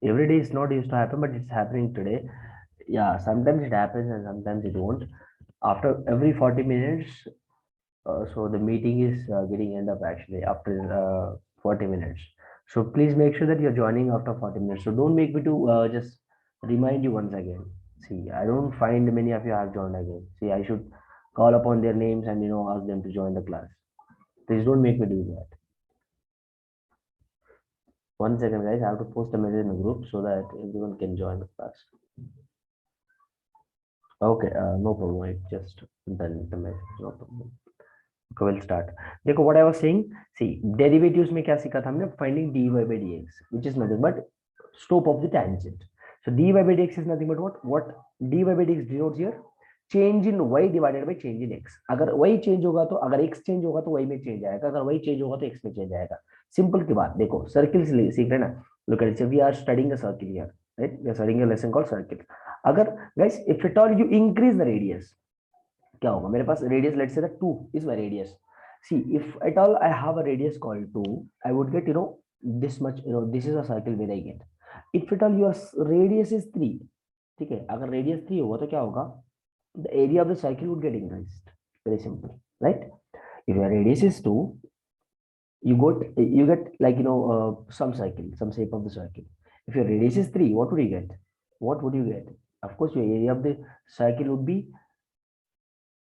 Every day is not used to happen, but it's happening today. Yeah, sometimes it happens and sometimes it won't. After every 40 minutes, so the meeting is getting end up actually after 40 minutes. So please make sure that you're joining after 40 minutes. So don't make me to just remind you once again. See, I don't find many of you have joined again. See, I should call upon their names and ask them to join the class. Please don't make me do that. One second, guys. I have to post a message in the group so that everyone can join the class. Okay, no problem. I just done the message. No problem. Okay, we'll start. देखो what I was saying. See, derivatives में क्या सीखा था हमने? Finding dy by dx, which is nothing but slope of the tangent. So dy by dx is nothing but what? What dy by dx denotes here? Change in y divided by change in x. अगर y change होगा तो अगर x change होगा तो y में change आएगा. अगर y change होगा तो x में change आएगा. Simple की बात. देखो circle सीख रहे ना. Look at it. So we are studying a circle here, right? We are studying a lesson called circle. अगर guys, if at all you increase the radius, क्या होगा? मेरे पास radius, let's say that 2 is my radius. See, if at all I have a radius called 2, I would get this much. This is a circle where I get. If at all your radius is 3, ठीक है, अगर radius 3 होगा तो क्या होगा? The area of the circle would get increased. Very simple, right? If your radius is 2, you get like some circle, some shape of the circle. If your radius is 3, what would you get? What would you get? Of course, your area of the circle would be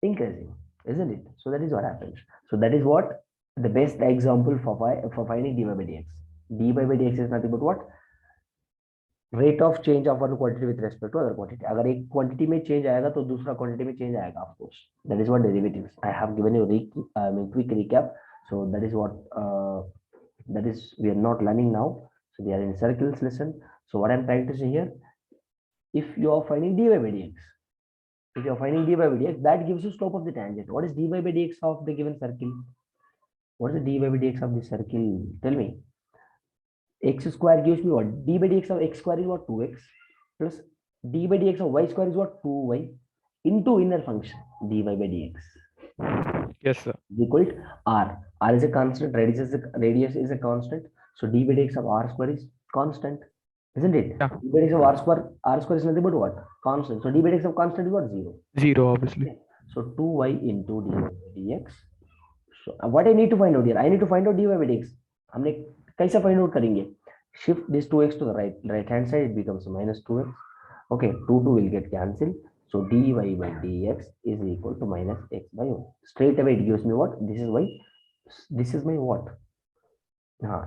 increasing, isn't it? So that is what happens. So that is what the best example for finding dy by dx. dy by dx is nothing but what? Rate of change of one quantity with respect to other quantity. अगर एक quantity में change आएगा तो दूसरा quantity में change आएगा, of course. That is what derivatives. I have given you quick recap. So that is what that is we are not learning now. So we are in circles lesson. So what I'm trying to say here, if you are finding dy by dx, if you are finding dy by dx, that gives you slope of the tangent. What is dy by dx of the given circle? What is the dy by dx of the circle? Tell me. X square gives me what? D by dx of x square is what? 2x plus d by dx of y square is what? 2y into inner function dy by dx. Yes, sir. Is equal to r. R is a constant. Radius is a constant. So d by dx of r square is constant, isn't it? Yeah. D by dx of r square is nothing but what? Constant. So d by dx of constant is what? 0. 0, obviously. Okay. So 2y into dy by dx. So what I need to find out here? I need to find out dy by dx. हमने कैसे find out करेंगे? Shift this 2x to the right hand side. It becomes minus 2x. Okay, 2 will get cancelled. So dy by dx is equal to minus x by y. Straight away it gives me what? This is y. This is my what?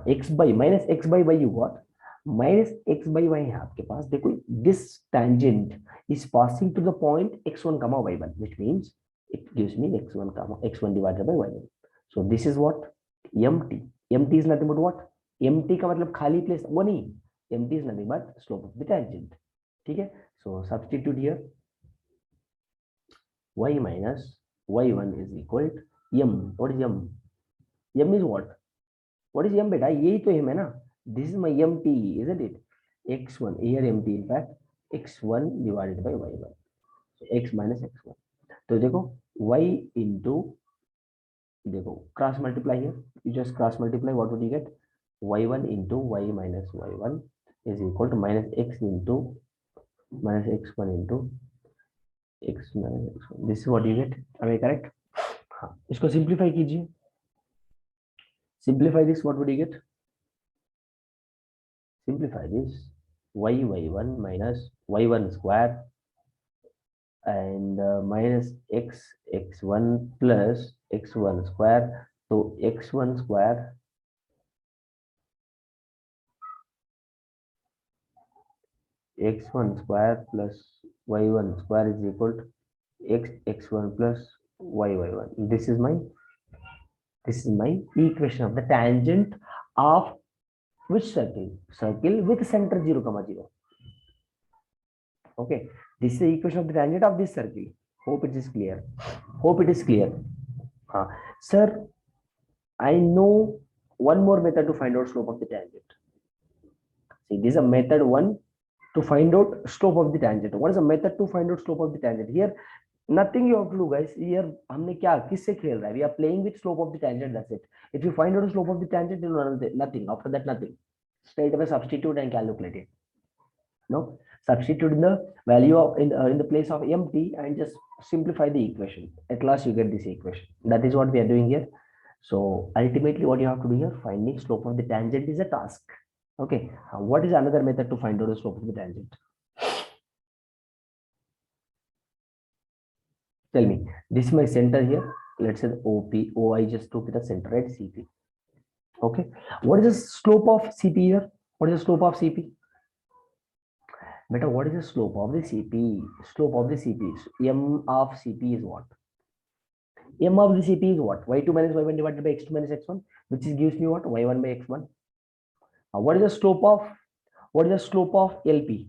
X by minus x by y you got. Minus x by y है आपके पास. देखो, this tangent is passing to the point x1 comma y1, which means it gives me x1 comma x1 divided by y1. So this is what? Mt. Mt is nothing but what? Mt का मतलब खाली place वो नहीं. Mt is nothing but slope of the tangent. ठीक है? So substitute here. Y minus y1 is equal to m. What is m? M is what? What is m beta? यही तो m है ना. This is my mt, isn't it? x1 here mt in fact x1 divided by y1. So x minus x1. तो देखो y into देखो cross multiply here. You just cross multiply. What would you get? y1 into y minus y1 is equal to minus x into minus x1 into x minus x1. This is what you get. Am I correct? हाँ, इसको simplify कीजिए. Simplify this. What would you get? Simplify this. y1 minus y1 square and minus x1 plus x1 square. So x1 square x1 square plus y1 square is equal to x1 plus y1. This is my equation of the tangent of which circle? Circle with center 0, 0. Okay, this is the equation of the tangent of this circle. Hope it is clear. Hope it is clear. Sir, I know one more method to find out slope of the tangent. See, this is a method 1 to find out slope of the tangent. What is a method to find out slope of the tangent? Here, nothing you have to do, guys. Here, हमने क्या किससे खेल रहा है? We are playing with slope of the tangent. That's it. If you find out the slope of the tangent, you know nothing. After that, nothing. Straight away substitute and calculate it. No, substitute in the value of in the place of mt and just simplify the equation. At last you get this equation. That is what we are doing here. So ultimately what you have to do here, finding slope of the tangent is a task. Okay, what is another method to find out the slope of the tangent? Tell me. This is my center here. Let's say OP, OI just took it as center, right? CP. Okay. What is the slope of CP here? What is the slope of CP? Beta, what is the slope of the CP? Slope of the CP is M of CP is what? M of the CP is what? Y2 minus Y1 divided by X2 minus X1, which is gives me what? Y1 by X1. What is the slope of LP?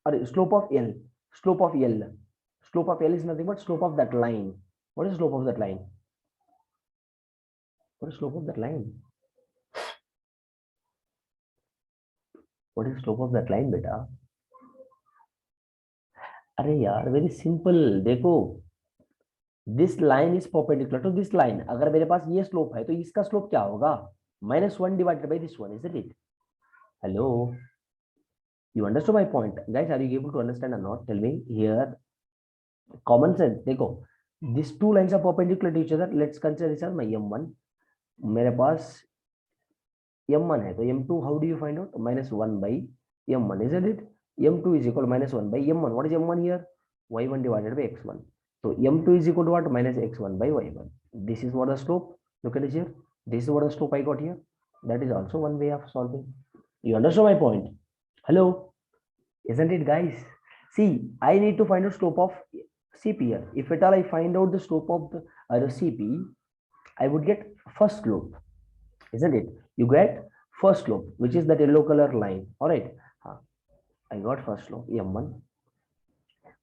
Or slope of L? Slope of L. Slope of L is nothing but slope of that line. What is the slope of that line? What is the slope of that line? What is the slope of that line, beta? अरे यार very simple. देखो, this line is perpendicular to this line. अगर मेरे पास ये slope है तो इसका slope क्या होगा? -1 divided by this one, isn't it? Hello, you understood my point, guys? Are you able to understand or not? Tell me here. Common sense. देखो, these two lines are perpendicular to each other. Let's consider this as my m1. मेरे पास m1 है तो m2 how do you find out? -1 by m1, isn't it? m2 is equal to -1 by m1. What is m1 here? y1 divided by x1. So m2 is equal to what? -x1 by y1. This is what the slope. Look at this here. This is what the slope I got here. That is also one way of solving. You understand my point? Hello, isn't it, guys? See, I need to find out slope of CP here. If at all I find out the slope of the CP, I would get first slope, isn't it? You get first slope, which is that yellow color line. All right, I got first slope m1.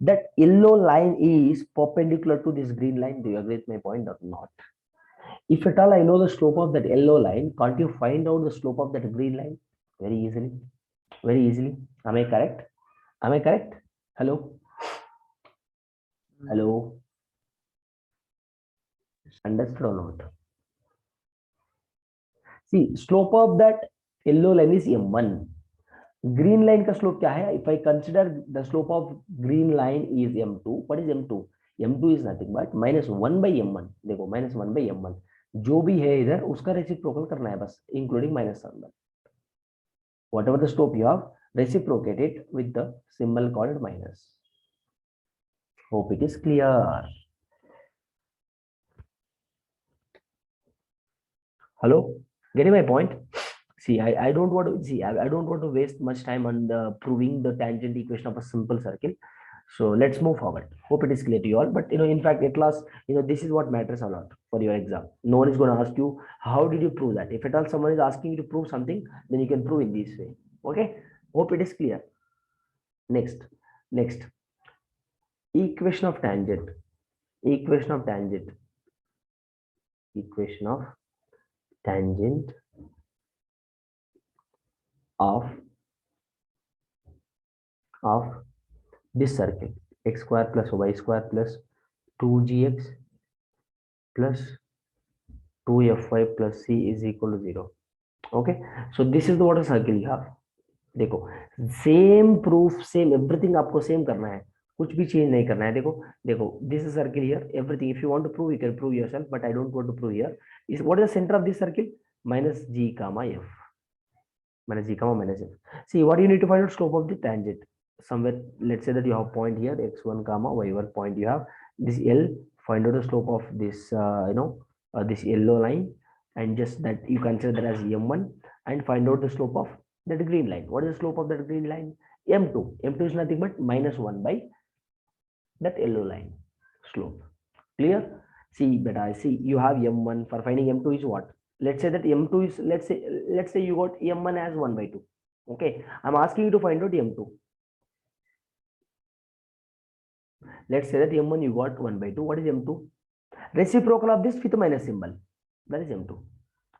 That yellow line is perpendicular to this green line. Do you agree with my point or not? If at all I know the slope of that yellow line, can't you find out the slope of that green line very easily? Very easily. Am I correct? Am I correct? Hello? Hello? Understood or not? See, slope of that yellow line is m1. Green line का slope क्या है? If I consider the slope of green line is m2, what is m2? m2 is nothing but -1 by m1. देखो, -1 by m1 जो भी है इधर उसका reciprocal करना है बस, including -1. Whatever the slope you have, reciprocate it with the symbol called minus. Hope it is clear. Hello, getting my point? See, I don't want to see. I don't want to waste much time on proving the tangent equation of a simple circle. So let's move forward. Hope it is clear to you all. But in fact, at last, this is what matters a lot for your exam. No one is going to ask you how did you prove that. If at all someone is asking you to prove something, then you can prove in this way. Okay. Hope it is clear. Next. Equation of tangent. Equation of tangent of this circle, x square plus y square plus 2gx plus 2fy plus c is equal to 0. Okay, so this is the what a circle you have. देखो, same proof, same everything आपको same करना है, कुछ भी change नहीं करना है. देखो this is circle here, everything if you want to prove you can prove yourself, but I don't want to prove here. Is what is the centre of this circle? -g, f. -g, -f. See, what you need to find out slope of the tangent. Somewhere, let's say that you have point here, x1, y1 point. You have this L. Find out the slope of this, this yellow line, and just that you consider that as m1, and find out the slope of that green line. What is the slope of that green line? m2. m2 is nothing but -1 by that yellow line slope. Clear? See, beta, see, you have m1. For finding m2 is what? Let's say that m2 is, let's say you got m1 as 1 by 2. Okay, I'm asking you to find out m2. Let's say that m1 you got 1 by 2. What is m2? Reciprocal of this with minus symbol. That is m2.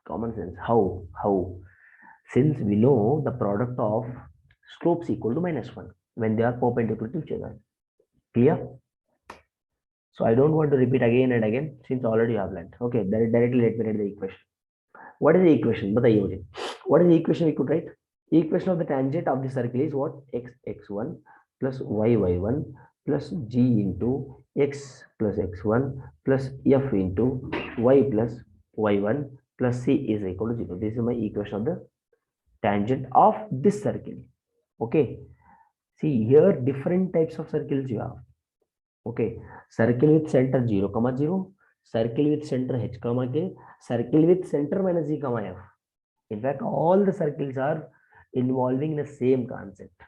Common sense. How? Since we know the product of slopes equal to -1 when they are perpendicular to each other. Clear? So I don't want to repeat again and again since already you have learned. Okay, directly let me write the equation. What is the equation? बताइए मुझे. What is the equation we could write? Equation of the tangent of the circle is what? X1 plus y1 plus g into x plus x1 plus f into y plus y1 plus c is equal to 0. This is my equation of the tangent of this circle. Okay, see here different types of circles you have. Okay, circle with center 0, 0, circle with center h, k, circle with center minus g, f. In fact, all the circles are involving the same concept.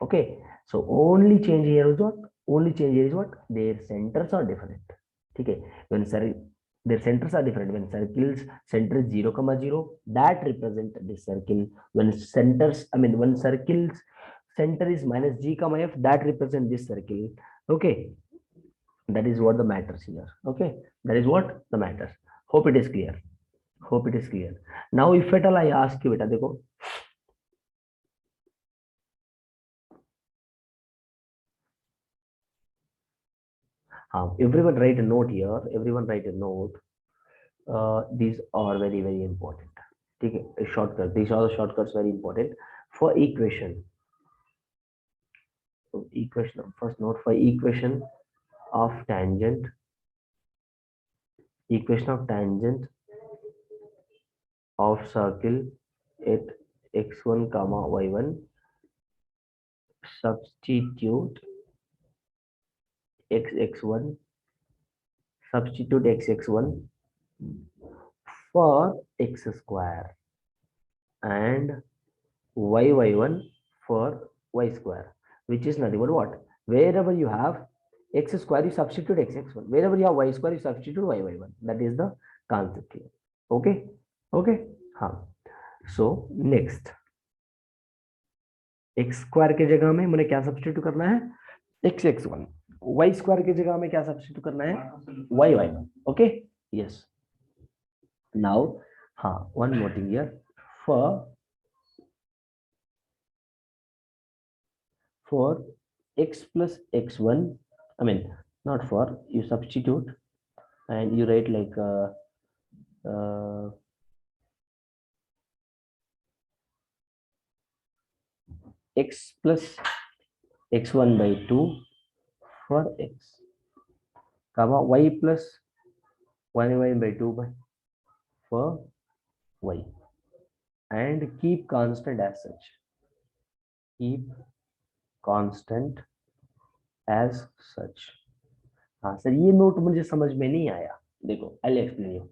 Okay, so only change here is what? Only change here is what? Their centers are different. Okay, when their centers are different. When circles center is 0, 0, that represent this circle. When centers, when circles center is minus g, f, that represent this circle. Okay, that is what the matters here. Okay, that is what the matters. Hope it is clear. Hope it is clear. Now, if at all I ask you, beta, देखो, everyone write a note here. Everyone write a note. These are very, very important. Okay, a shortcut. These are the shortcuts very important for equation. So equation. First note for equation of tangent. Equation of tangent of circle at x1 comma y1. Substitute x1. Substitute x1 for x square and y1 for y square, which is nothing but what? Wherever you have x square, you substitute x1. Wherever you have y square, you substitute y1. That is the concept here. Okay, okay. So next, x square के जगह में मुझे क्या substitute करना है? x1. y square के जगह में क्या सब्स्टिट्यूट करना है? y1. Okay, yes. Now, one more thing here. For x plus x1, not for, you substitute and you write like x plus x1 by 2 for x, comma y plus y by 2 for y, and keep constant as such. Keep constant as such. Sir ये note मुझे समझ में नहीं आया. देखो, I'll explain you.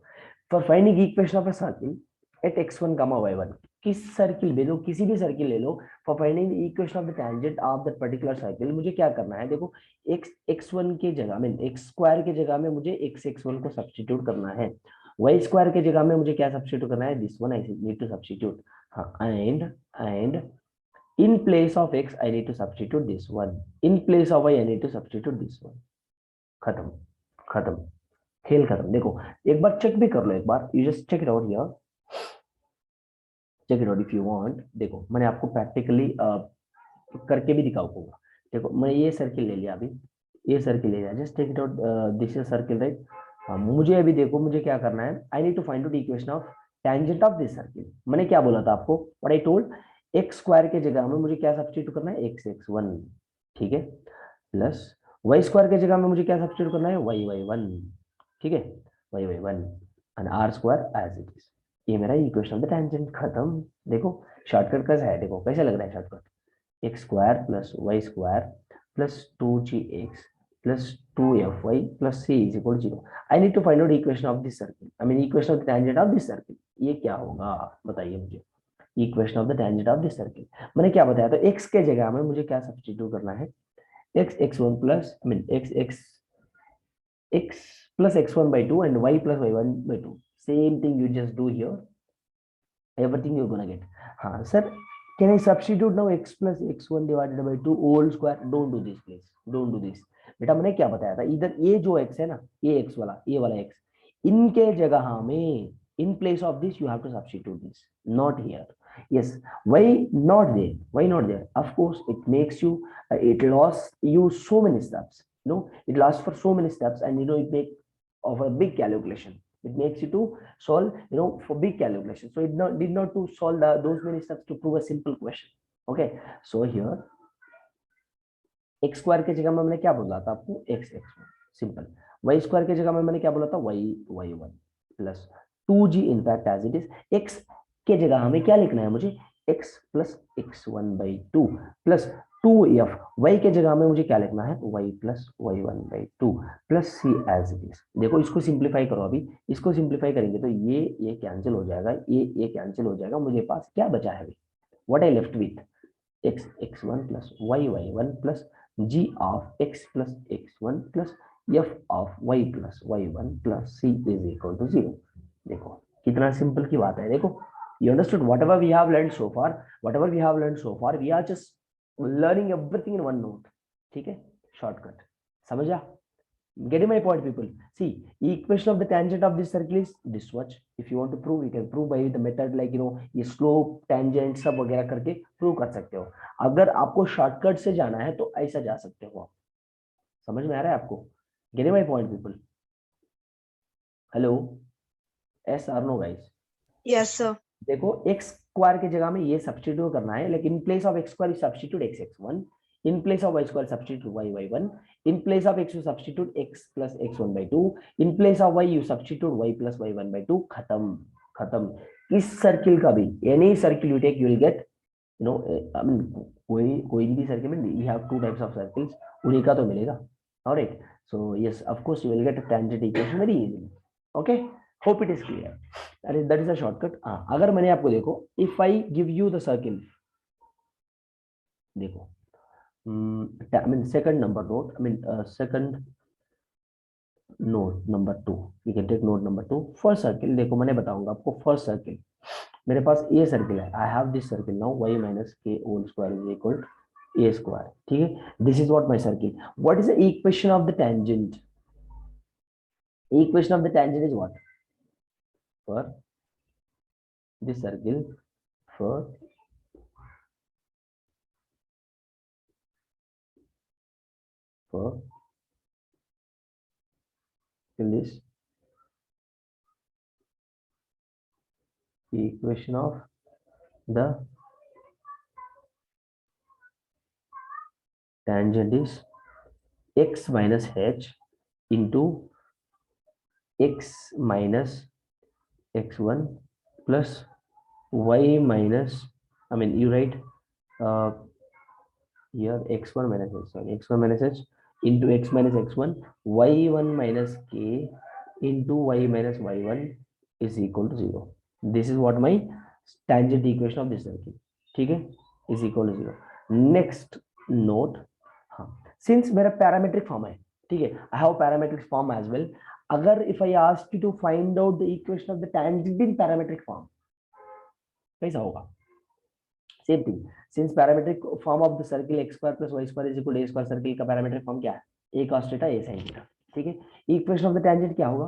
For finding equation of a circle at x1 comma y1, किस circle ले लो, किसी भी सर्किल ले लो, for finding the equation of the tangent of that particular circle, मुझे क्या करना है? देखो, x1 के जगह x स्क्वायर के जगह में मुझे x1 को सब्स्टिट्यूट करना है, y स्क्वायर के जगह में मुझे क्या सब्स्टिट्यूट करना है? This one I need to substitute. and in place of x I need to substitute this one, in place of y I need to substitute this one. खत्म, खत्म, खेल खत्म. देखो, एक बार चेक भी कर लो, एक बार you just check it out here. Check it out if you want. देखो, मैंने आपको प्रैक्टिकली करके भी दिखाऊंगा. देखो, मैं ये सर्किल ले लिया, अभी ये सर्किल ले लिया. Just take it out. This is circle, right? मुझे अभी देखो, मुझे क्या करना है? I need to find out equation of tangent of this circle. मैंने क्या बोला था आपको? What I told, x square के जगह में मुझे क्या सब्स्टिट्यूट करना है? x1, ठीक है, प्लस y स्क्वायर के जगह में मुझे क्या सब्स्टिट्यूट करना है? y1, ठीक है, y1 and r square as it is. ये मेरा इक्वेशन ऑफ द टेंजेंट. खत्म. देखो शॉर्टकट कैसा है, देखो कैसे लग रहा है shortcut. X square plus y square plus 2gx plus 2fy plus c is equal 0. I need to find out equation of this circle, equation of the tangent of this circle. ये क्या होगा बताइए मुझे? Equation of the tangent of this circle मैंने क्या बताया? तो x के जगह में मुझे क्या सब्स्टिट्यूट करना है? x1 plus x plus x1 by 2 and y plus y1 by 2. Same thing you just do here. Everything you're gonna get. Sir, can I substitute now x plus x1 divided by 2 whole square? Don't do this, please. Don't do this. बेटा मैंने क्या बताया था? इधर ये जो x है ना, ये x वाला, ये वाला x, इनके जगह में in place of this you have to substitute this, not here. Yes, why not there? Why not there? Of course, it makes you, it lost you so many steps. It lasts for so many steps, and it make of a big calculation. It makes you to solve, for big calculation. So it did not to solve those many steps to prove a simple question. Okay, so here x square की जगह में मैंने क्या बोला था आपको, x x1 simple, y square की जगह में मैंने क्या बोला था, y y1 plus 2g in fact as it is, x के जगह हमें क्या लिखना है, मुझे x plus x1/2 plus 2f, y के जगह में मुझे क्या लिखना है, y plus y1/2 plus c as it is. देखो इसको सिंप्लीफाई करो, अभी इसको सिंप्लीफाई करेंगे तो ये कैंसिल हो जाएगा, ये कैंसिल हो जाएगा, मुझे पास क्या बचा है, what I left with, x x1 plus y y1 plus g of x plus x1 plus f of y plus y1 plus c is equal to 0। देखो कितना सिंपल की बात है। देखो you understood whatever we have learned so far, we are just learning everything in one note। ठीक है, shortcut, समझा? Getting my point, people? See, equation of the tangent of this circle is this much. If you want to prove, you can prove by the method like ये slope, tangent सब वगैरह करके prove कर सकते हो। अगर आपको शॉर्टकट से जाना है तो ऐसा जा सकते हो आप। समझ में आ रहा है आपको? Getting my point, people? Hello? Yes or no, guys? Yes, sir. देखो x स्क्वायर की जगह में ये सब्स्टिट्यूट करना है, लेकिन in place of x square you substitute x x1, in place of y square substitute y y1, in place of x you substitute x plus x1/2, in place of y you substitute y plus y1/2। खत्म। इस circle का भी, any circle you take you will get, I mean कोई भी circle में we have two types of circles, उन्हीं का तो मिलेगा। alright, so yes of course you will get a tangent equation very easily। okay, hope it is clear। that is a shortcut। अगर मैंने आपको देखो, if I give you the circle, देखो I mean second number note, I mean second note number 2, you can take note number 2। First circle देखो, मैंने बताऊंगा आपको, first circle मेरे पास ये सर्किल है, I have this circle now y minus k whole square is equal to a square। ठीक है, this is what my circle. What is the equation of the tangent? Equation of the tangent is what for this circle, for in this the equation of the tangent is x minus h into x minus x1 plus y minus, I mean you write here x1 minus x1 minus h into x minus x1, y1 minus k into y minus y1 is equal to 0। this is what my tangent equation of this circle, ठीक है, is equal to 0। next note, हाँ, since मेरा parametric form है, ठीक है, I have parametric form as well। अगर if I ask you to find out the equation of the tangent in parametric form, कैसा होगा? Same thing, since parametric form of the circle x square plus y square is equal to a square, circle का parametric form क्या है? a cos theta a sin theta. ठीक है, equation of the tangent क्या होगा?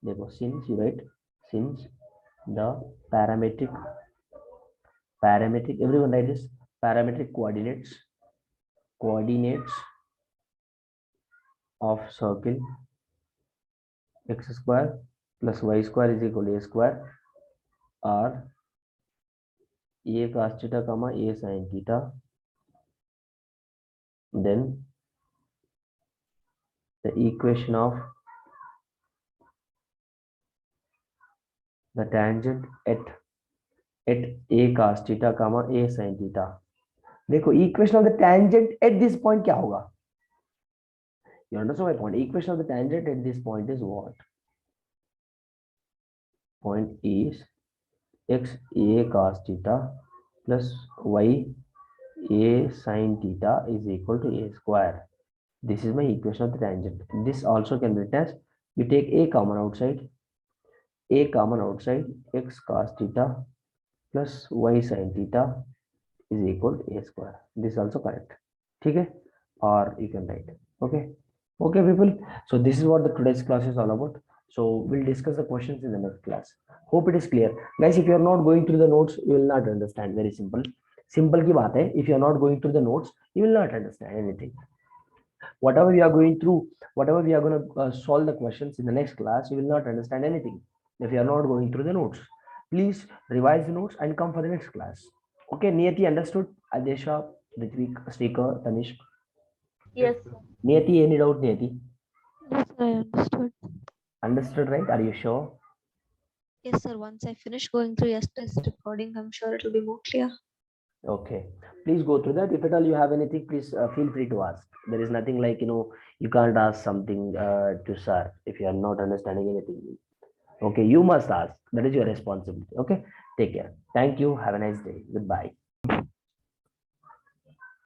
देखो, since you write, since the parametric everyone write this, parametric coordinates of circle x square plus y square is equal to a square or a cos theta comma a sin theta, then the equation of the tangent at a cos theta comma a sin theta। देखो equation of the tangent at this point क्या होगा? You understand my point? Equation of the tangent at this point is what? Point is x a cos theta plus y a sin theta is equal to a square। this is my equation of the tangent। this also can be written as, you take a common outside, x cos theta plus y sin theta is equal to a square। this is also correct, ठीक है, or you can write, okay people। so this is what the today's class is all about। so we'll discuss the questions in the next class। hope it is clear guys। if you are not going through the notes you will not understand। very simple की बात है, if you are not going through the notes you will not understand anything। Whatever we are going through, whatever we are going to solve the questions in the next class, you will not understand anything if you are not going through the notes. Please revise the notes and come for the next class. Okay, Niyati understood? Adesha, Ritvik, Speaker, Tanishq. Yes, sir. Niyati, any doubt, Niyati? Yes, I understood. Understood, right? Are you sure? Yes, sir. Once I finish going through yesterday's recording, I'm sure it'll be more clear. Okay. Please go through that. If at all you have anything, please feel free to ask. There is nothing like, you can't ask something to sir if you are not understanding anything. Okay, you must ask. That is your responsibility. Okay. Take care. Thank you. Have a nice day. Goodbye.